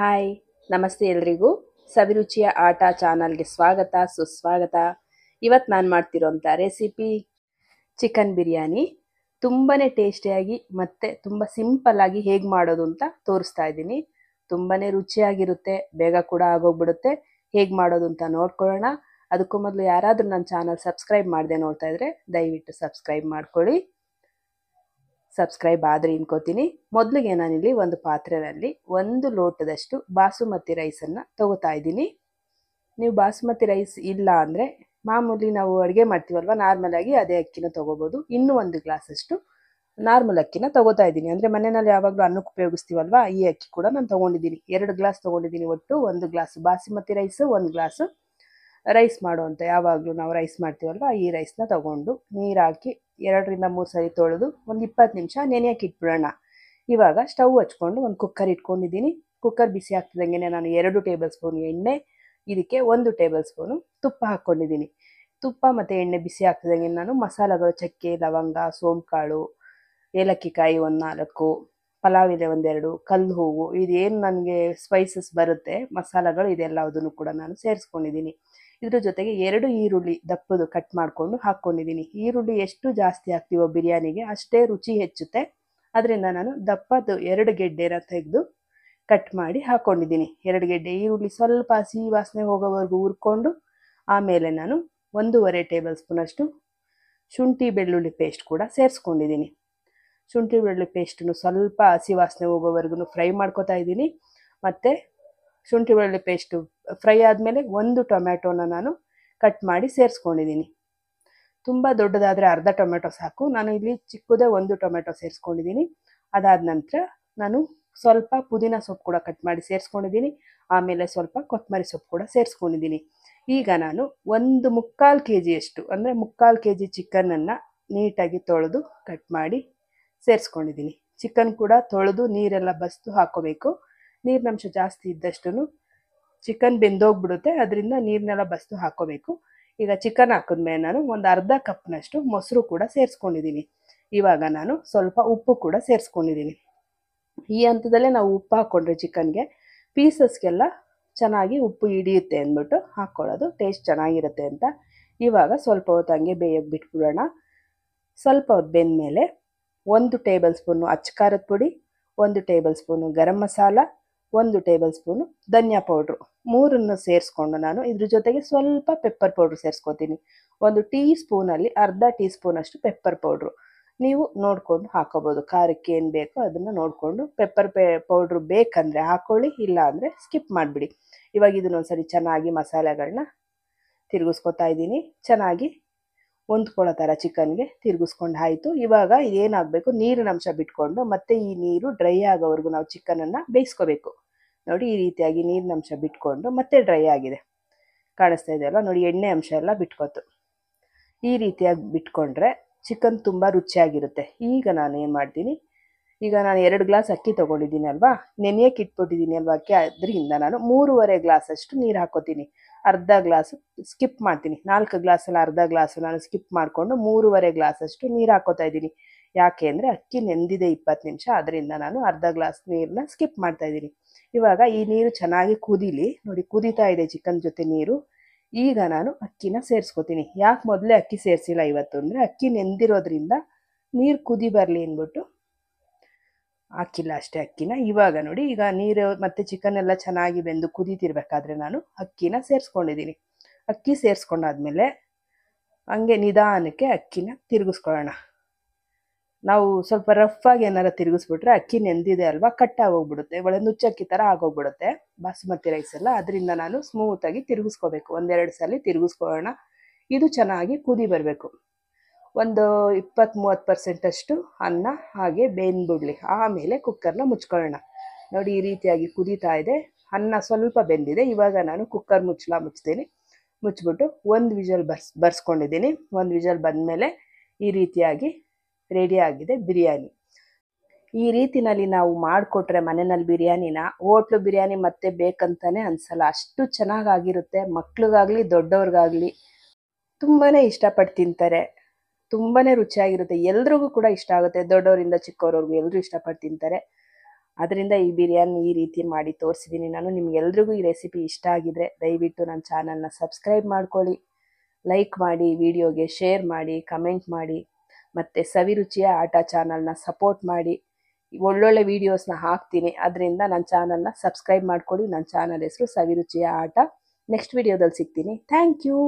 Hi, ನಮಸ್ತೆ ಎಲ್ರಿಗೂ. ಸವಿರುಚಿಯ ಆಟ ಚಾನಲ್ಗೆ ಸ್ವಾಗತ ಸುಸ್ವಾಗತ. ಇವತ್ತು ನಾನು ಮಾಡ್ತಿರೋಂಥ ರೆಸಿಪಿ ಚಿಕನ್ ಬಿರಿಯಾನಿ. ತುಂಬಾ ಟೇಸ್ಟಿಯಾಗಿ ಮತ್ತು ತುಂಬ ಸಿಂಪಲ್ಲಾಗಿ ಹೇಗೆ ಮಾಡೋದು ಅಂತ ತೋರಿಸ್ತಾ ಇದ್ದೀನಿ. ತುಂಬಾ ರುಚಿಯಾಗಿರುತ್ತೆ, ಬೇಗ ಕೂಡ ಆಗೋಗ್ಬಿಡುತ್ತೆ. ಹೇಗೆ ಮಾಡೋದು ಅಂತ ನೋಡ್ಕೊಳ್ಳೋಣ. ಅದಕ್ಕೂ ಮೊದಲು ಯಾರಾದರೂ ನನ್ನ ಚಾನಲ್ ಸಬ್ಸ್ಕ್ರೈಬ್ ಮಾಡದೆ ನೋಡ್ತಾ ಇದ್ದರೆ ದಯವಿಟ್ಟು ಸಬ್ಸ್ಕ್ರೈಬ್ ಮಾಡ್ಕೊಳ್ಳಿ. ಸಬ್ಸ್ಕ್ರೈಬ್ ಆದರೆ ಇನ್ಕೋತೀನಿ. ಮೊದಲಿಗೆ ನಾನಿಲ್ಲಿ ಒಂದು ಪಾತ್ರೆಯಲ್ಲಿ 1 ಲೋಟದಷ್ಟು ಬಾಸುಮತಿ ರೈಸನ್ನು ತಗೋತಾ ಇದ್ದೀನಿ. ನೀವು ಬಾಸುಮತಿ ರೈಸ್ ಇಲ್ಲ ಅಂದರೆ ಮಾಮೂಲಿ ನಾವು ಅಡುಗೆ ಮಾಡ್ತೀವಲ್ವ, ನಾರ್ಮಲಾಗಿ ಅದೇ ಅಕ್ಕಿನ ತೊಗೋಬೋದು. ಇನ್ನೂ 1 ಗ್ಲಾಸಷ್ಟು ನಾರ್ಮಲ್ ಅಕ್ಕಿನ ತೊಗೋತಾ ಇದ್ದೀನಿ. ಅಂದರೆ ಮನೆಯಲ್ಲಿ ಯಾವಾಗಲೂ ಅನ್ನಕ್ಕೆ ಉಪಯೋಗಿಸ್ತೀವಲ್ವ, ಈ ಅಕ್ಕಿ ಕೂಡ ನಾನು ತೊಗೊಂಡಿದ್ದೀನಿ. 2 ಗ್ಲಾಸ್ ತೊಗೊಂಡಿದ್ದೀನಿ. ಒಟ್ಟು 1 glass basmati rice, 1 glass rice ಮಾಡುವಂಥ ಯಾವಾಗಲೂ ನಾವು ರೈಸ್ ಮಾಡ್ತೀವಲ್ವ ಈ ರೈಸ್ನ ತೊಗೊಂಡು ನೀರು ಹಾಕಿ 2 ರಿಂದ 3 ಸರಿ ತೊಳೆದು ಒಂದು 20 ನಿಮಿಷ ನೆನೆಯೋಕೆ ಇಟ್ಬಿಡೋಣ. ಇವಾಗ ಸ್ಟವ್ ಹಚ್ಕೊಂಡು ಒಂದು ಕುಕ್ಕರ್ ಇಟ್ಕೊಂಡಿದ್ದೀನಿ. ಕುಕ್ಕರ್ ಬಿಸಿ ಆಗ್ತಿದ್ದಂಗೆ ನಾನು 2 ಟೇಬಲ್ ಸ್ಪೂನ್ ಎಣ್ಣೆ, ಇದಕ್ಕೆ 1 ಟೇಬಲ್ ಸ್ಪೂನು ತುಪ್ಪ ಹಾಕ್ಕೊಂಡಿದ್ದೀನಿ. ತುಪ್ಪ ಮತ್ತು ಎಣ್ಣೆ ಬಿಸಿ ಆಗ್ತಿದ್ದಂಗೆ ನಾನು ಮಸಾಲೆಗಳು ಚಕ್ಕೆ, ಲವಂಗ, ಸೋಂಪು, ಏಲಕ್ಕಿ ಕಾಯಿ 4, ಪಲಾವ್ ಎಲೆ 2, ಕಲ್ಲು ಹೂವು, ಇದೇನು ನನಗೆ ಸ್ಪೈಸಸ್ ಬರುತ್ತೆ ಮಸಾಲೆಗಳು, ಇದೆಲ್ಲದನ್ನು ಕೂಡ ನಾನು ಸೇರಿಸ್ಕೊಂಡಿದ್ದೀನಿ. ಇದ್ರ ಜೊತೆಗೆ 2 ಈರುಳ್ಳಿ ದಪ್ಪದು ಕಟ್ ಮಾಡಿಕೊಂಡು ಹಾಕ್ಕೊಂಡಿದ್ದೀನಿ. ಈರುಳ್ಳಿ ಎಷ್ಟು ಜಾಸ್ತಿ ಹಾಕ್ತೀವೋ ಬಿರಿಯಾನಿಗೆ ಅಷ್ಟೇ ರುಚಿ ಹೆಚ್ಚುತ್ತೆ. ಅದರಿಂದ ನಾನು ದಪ್ಪದು 2 ಗೆಡ್ಡೆನ ತೆಗೆದು ಕಟ್ ಮಾಡಿ ಹಾಕ್ಕೊಂಡಿದ್ದೀನಿ. 2 ಗೆಡ್ಡೆ ಈರುಳ್ಳಿ ಸ್ವಲ್ಪ ಹಸಿ ವಾಸನೆ ಹೋಗೋವರೆಗೂ ಹುರ್ಕೊಂಡು ಆಮೇಲೆ ನಾನು 1.5 ಟೇಬಲ್ ಸ್ಪೂನಷ್ಟು ಶುಂಠಿ ಬೆಳ್ಳುಳ್ಳಿ ಪೇಸ್ಟ್ ಕೂಡ ಸೇರಿಸ್ಕೊಂಡಿದ್ದೀನಿ. ಶುಂಠಿ ಬೆಳ್ಳುಳ್ಳಿ ಪೇಸ್ಟನ್ನು ಸ್ವಲ್ಪ ಹಸಿ ವಾಸನೆ ಹೋಗೋವರೆಗೂ ಫ್ರೈ ಮಾಡ್ಕೊತಾ ಇದ್ದೀನಿ. ಮತ್ತು ಶುಂಠಿ ಬೆಳ್ಳುಳ್ಳಿ ಪೇಸ್ಟು ಫ್ರೈ ಆದಮೇಲೆ 1 ಟೊಮ್ಯಾಟೋನ ನಾನು ಕಟ್ ಮಾಡಿ ಸೇರಿಸ್ಕೊಂಡಿದ್ದೀನಿ. ತುಂಬ ದೊಡ್ಡದಾದರೆ ಅರ್ಧ ಟೊಮೆಟೊ ಸಾಕು. ನಾನು ಇಲ್ಲಿ ಚಿಕ್ಕದೇ 1 ಟೊಮೆಟೊ ಸೇರಿಸ್ಕೊಂಡಿದ್ದೀನಿ. ಅದಾದ ನಂತರ ನಾನು ಸ್ವಲ್ಪ ಪುದೀನ ಸೊಪ್ಪು ಕೂಡ ಕಟ್ ಮಾಡಿ ಸೇರಿಸ್ಕೊಂಡಿದ್ದೀನಿ. ಆಮೇಲೆ ಸ್ವಲ್ಪ ಕೊತ್ತಂಬರಿ ಸೊಪ್ಪು ಕೂಡ ಸೇರಿಸ್ಕೊಂಡಿದ್ದೀನಿ. ಈಗ ನಾನು 1/4 kg ಅಂದರೆ 3/4 kg ಚಿಕನನ್ನು ನೀಟಾಗಿ ತೊಳೆದು ಕಟ್ ಮಾಡಿ ಸೇರಿಸ್ಕೊಂಡಿದ್ದೀನಿ. ಚಿಕನ್ ಕೂಡ ತೊಳೆದು ನೀರೆಲ್ಲ ಬಸಿದು ಹಾಕೋಬೇಕು. ನೀರಿನಂಶ ಜಾಸ್ತಿ ಇದ್ದಷ್ಟು ಚಿಕನ್ ಬೆಂದೋಗ್ಬಿಡುತ್ತೆ, ಅದರಿಂದ ನೀರನ್ನೆಲ್ಲ ಬಸಿದು ಹಾಕೋಬೇಕು. ಈಗ ಚಿಕನ್ ಹಾಕಿದ್ಮೇಲೆ ನಾನು ಒಂದು ಅರ್ಧ ಕಪ್ನಷ್ಟು ಮೊಸರು ಕೂಡ ಸೇರಿಸ್ಕೊಂಡಿದ್ದೀನಿ. ಇವಾಗ ನಾನು ಸ್ವಲ್ಪ ಉಪ್ಪು ಕೂಡ ಸೇರಿಸ್ಕೊಂಡಿದ್ದೀನಿ. ಈ ಹಂತದಲ್ಲೇ ನಾವು ಉಪ್ಪು ಹಾಕ್ಕೊಂಡ್ರೆ ಚಿಕನ್ಗೆ ಪೀಸಸ್ಗೆಲ್ಲ ಚೆನ್ನಾಗಿ ಉಪ್ಪು ಹಿಡಿಯುತ್ತೆ ಅಂದ್ಬಿಟ್ಟು ಹಾಕ್ಕೊಳ್ಳೋದು, ಟೇಸ್ಟ್ ಚೆನ್ನಾಗಿರುತ್ತೆ ಅಂತ. ಇವಾಗ ಸ್ವಲ್ಪ ಹೊತ್ತು ಹಂಗೆ ಬೇಯೋಕ್ಕೆ ಬಿಟ್ಬಿಡೋಣ. ಸ್ವಲ್ಪ ಹೊತ್ತು ಬೆಂದಮೇಲೆ 1 ಟೇಬಲ್ ಸ್ಪೂನು ಅಚ್ಚ ಖಾರದ ಪುಡಿ, 1 table spoon garam masala, 1 table spoon ಧನಿಯಾ ಪೌಡ್ರು, 3 ಸೇರಿಸ್ಕೊಂಡು ನಾನು ಇದ್ರ ಜೊತೆಗೆ ಸ್ವಲ್ಪ ಪೆಪ್ಪರ್ ಪೌಡ್ರು ಸೇರಿಸ್ಕೊತೀನಿ. 1 ಟೀ ಸ್ಪೂನಲ್ಲಿ ಅರ್ಧ ಟೀ ಸ್ಪೂನಷ್ಟು ಪೆಪ್ಪರ್ ಪೌಡ್ರು ನೀವು ನೋಡಿಕೊಂಡು ಹಾಕೋಬೋದು. ಖಾರಕ್ಕೆ ಏನು ಬೇಕೋ ಅದನ್ನು ನೋಡಿಕೊಂಡು ಪೆಪ್ಪರ್ ಪೌಡ್ರು ಬೇಕಂದರೆ ಹಾಕ್ಕೊಳ್ಳಿ, ಇಲ್ಲ ಅಂದರೆ ಸ್ಕಿಪ್ ಮಾಡಿಬಿಡಿ. ಇವಾಗ ಇದನ್ನೊಂದ್ಸರಿ ಚೆನ್ನಾಗಿ ಮಸಾಲೆಗಳನ್ನ ತಿರುಗಿಸ್ಕೊತಾ ಇದ್ದೀನಿ. ಚೆನ್ನಾಗಿ ಹೊಂದ್ಕೊಳ್ಳೋ ಥರ ಚಿಕನ್ಗೆ ತಿರುಗಿಸ್ಕೊಂಡು ಆಯಿತು. ಇವಾಗ ಏನಾಗಬೇಕು, ನೀರಿನ ಅಂಶ ಬಿಟ್ಕೊಂಡು ಮತ್ತೆ ಈ ನೀರು ಡ್ರೈ ಆಗೋವರೆಗೂ ನಾವು ಚಿಕನನ್ನು ಬೇಯಿಸ್ಕೋಬೇಕು. ನೋಡಿ, ಈ ರೀತಿಯಾಗಿ ನೀರಿನ ಅಂಶ ಬಿಟ್ಕೊಂಡು ಮತ್ತೆ ಡ್ರೈ ಆಗಿದೆ, ಕಾಣಿಸ್ತಾ ಇದೆಯಲ್ಲ ನೋಡಿ, ಎಣ್ಣೆ ಅಂಶ ಎಲ್ಲ ಬಿಟ್ಕೊತು. ಈ ರೀತಿಯಾಗಿ ಬಿಟ್ಕೊಂಡ್ರೆ ಚಿಕನ್ ತುಂಬ ರುಚಿಯಾಗಿರುತ್ತೆ. ಈಗ ನಾನು ಏನು ಮಾಡ್ತೀನಿ, ಈಗ ನಾನು 2 ಗ್ಲಾಸ್ ಅಕ್ಕಿ ತೊಗೊಂಡಿದ್ದೀನಿ ಅಲ್ವಾ, ನೆನೆಯೋಕೆ ಇಟ್ಬಿಟ್ಟಿದ್ದೀನಿ ಅಲ್ವಾ ಅಕ್ಕಿ, ಅದರಿಂದ ನಾನು 3.5 ಗ್ಲಾಸಷ್ಟು ನೀರು ಹಾಕೋತೀನಿ. ಅರ್ಧ ಗ್ಲಾಸು ಸ್ಕಿಪ್ ಮಾಡ್ತೀನಿ. 4 ಗ್ಲಾಸಲ್ಲಿ ಅರ್ಧ ಗ್ಲಾಸು ನಾನು ಸ್ಕಿಪ್ ಮಾಡಿಕೊಂಡು 3.5 ಗ್ಲಾಸಷ್ಟು ನೀರು ಹಾಕೋತಾ ಇದ್ದೀನಿ. ಯಾಕೆ ಅಂದರೆ ಅಕ್ಕಿ ನೆಂದಿದೆ 20 ನಿಮಿಷ, ಅದರಿಂದ ನಾನು ಅರ್ಧ ಗ್ಲಾಸ್ ನೀರನ್ನ ಸ್ಕಿಪ್ ಮಾಡ್ತಾಯಿದ್ದೀನಿ. ಇವಾಗ ಈ ನೀರು ಚೆನ್ನಾಗಿ ಕುದೀಲಿ. ನೋಡಿ, ಕುದೀತಾ ಇದೆ ಚಿಕನ್ ಜೊತೆ ನೀರು. ಈಗ ನಾನು ಅಕ್ಕಿನ ಸೇರಿಸ್ಕೊತೀನಿ. ಯಾಕೆ ಮೊದಲೇ ಅಕ್ಕಿ ಸೇರಿಸಿಲ್ಲ ಇವತ್ತು ಅಂದರೆ ಅಕ್ಕಿ ನೆಂದಿರೋದ್ರಿಂದ ನೀರು ಕುದಿ ಬರಲಿ ಅಂದ್ಬಿಟ್ಟು ಹಾಕಿಲ್ಲ ಅಷ್ಟೇ ಅಕ್ಕಿನ. ಇವಾಗ ನೋಡಿ, ಈಗ ನೀರು ಮತ್ತು ಚಿಕನ್ ಎಲ್ಲ ಚೆನ್ನಾಗಿ ಬೆಂದು ಕುದೀತಿರ್ಬೇಕಾದ್ರೆ ನಾನು ಅಕ್ಕಿನ ಸೇರಿಸ್ಕೊಂಡಿದ್ದೀನಿ. ಅಕ್ಕಿ ಸೇರಿಸ್ಕೊಂಡಾದ್ಮೇಲೆ ಹಂಗೆ ನಿಧಾನಕ್ಕೆ ಅಕ್ಕಿನ ತಿರುಗಿಸ್ಕೊಳ್ಳೋಣ. ನಾವು ಸ್ವಲ್ಪ ರಫಾಗಿ ಏನಾರು ತಿರುಗಿಸ್ಬಿಟ್ರೆ ಅಕ್ಕಿ ನೆಂದಿದೆ ಅಲ್ವಾ, ಕಟ್ಟಾಗೋಗ್ಬಿಡುತ್ತೆ, ಒಳ್ಳೆ ನುಚ್ಚಕ್ಕಿ ಥರ ಆಗೋಗ್ಬಿಡುತ್ತೆ ಬಾಸುಮತಿ ರೈಸ್ ಎಲ್ಲ. ಅದರಿಂದ ನಾನು ಸ್ಮೂತಾಗಿ ತಿರುಗಿಸ್ಕೋಬೇಕು. 1-2 ಸಲ ತಿರುಗಿಸ್ಕೊಳ್ಳೋಣ. ಇದು ಚೆನ್ನಾಗಿ ಕುದಿ ಬರಬೇಕು. ಒಂದು 20-30% ಅನ್ನ ಹಾಗೆ ಬೆಂದ್ಬಿಡ್ಲಿ. ಆಮೇಲೆ ಕುಕ್ಕರ್ನ ಮುಚ್ಕೊಳ್ಳೋಣ. ನೋಡಿ, ಈ ರೀತಿಯಾಗಿ ಕುದೀತಾ ಇದೆ, ಅನ್ನ ಸ್ವಲ್ಪ ಬೆಂದಿದೆ. ಇವಾಗ ನಾನು ಕುಕ್ಕರ್ ಮುಚ್ತೀನಿ. ಮುಚ್ಚಿಬಿಟ್ಟು 1 ವಿಷಲ್ ಬರ್ಸ್ಕೊಂಡಿದ್ದೀನಿ. 1 ವಿಷಲ್ ಬಂದಮೇಲೆ ಈ ರೀತಿಯಾಗಿ ರೆಡಿ ಆಗಿದೆ ಬಿರಿಯಾನಿ. ಈ ರೀತಿನಲ್ಲಿ ನಾವು ಮಾಡಿಕೊಟ್ರೆ ಮನೆಯಲ್ಲಿ ಬಿರಿಯಾನಿನ ಹೋಟ್ಲು ಬಿರಿಯಾನಿ ಮತ್ತೆ ಬೇಕಂತಾನೆ ಅನಿಸಲ್ಲ, ಅಷ್ಟು ಚೆನ್ನಾಗಾಗಿರುತ್ತೆ. ಮಕ್ಳಿಗಾಗಲಿ ದೊಡ್ಡವ್ರಿಗಾಗಲಿ ತುಂಬಾ ಇಷ್ಟಪಟ್ಟು ತಿಂತಾರೆ. ತುಂಬಾ ರುಚಿಯಾಗಿರುತ್ತೆ. ಎಲ್ರಿಗೂ ಕೂಡ ಇಷ್ಟ ಆಗುತ್ತೆ, ದೊಡ್ಡವರಿಂದ ಚಿಕ್ಕವರವರೆಗೂ ಎಲ್ಲರೂ ಇಷ್ಟಪಟ್ಟು ತಿಂತಾರೆ. ಅದರಿಂದ ಈ ಬಿರಿಯಾನಿ ಈ ರೀತಿ ಮಾಡಿ ತೋರಿಸಿದ್ದೀನಿ ನಾನು. ನಿಮ್ಗೆಲ್ರಿಗೂ ಈ ರೆಸಿಪಿ ಇಷ್ಟ ಆಗಿದ್ರೆ ದಯವಿಟ್ಟು ನನ್ನ ಚಾನಲ್ನ ಸಬ್ಸ್ಕ್ರೈಬ್ ಮಾಡ್ಕೊಳ್ಳಿ, ಲೈಕ್ ಮಾಡಿ, ವಿಡಿಯೋಗೆ ಶೇರ್ ಮಾಡಿ, ಕಮೆಂಟ್ ಮಾಡಿ, ಮತ್ತು ಸವಿರುಚಿಯ ಆಟ ಚಾನಲ್ನ ಸಪೋರ್ಟ್ ಮಾಡಿ. ಒಳ್ಳೊಳ್ಳೆ ವೀಡಿಯೋಸ್ನ ಹಾಕ್ತೀನಿ, ಅದರಿಂದ ನನ್ನ ಚಾನಲ್ನ ಸಬ್ಸ್ಕ್ರೈಬ್ ಮಾಡ್ಕೊಳ್ಳಿ. ನನ್ನ ಚಾನಲ್ ಹೆಸರು ಸವಿರುಚಿಯ ಆಟ. ನೆಕ್ಸ್ಟ್ ವಿಡಿಯೋದಲ್ಲಿ ಸಿಗ್ತೀನಿ. Thank you.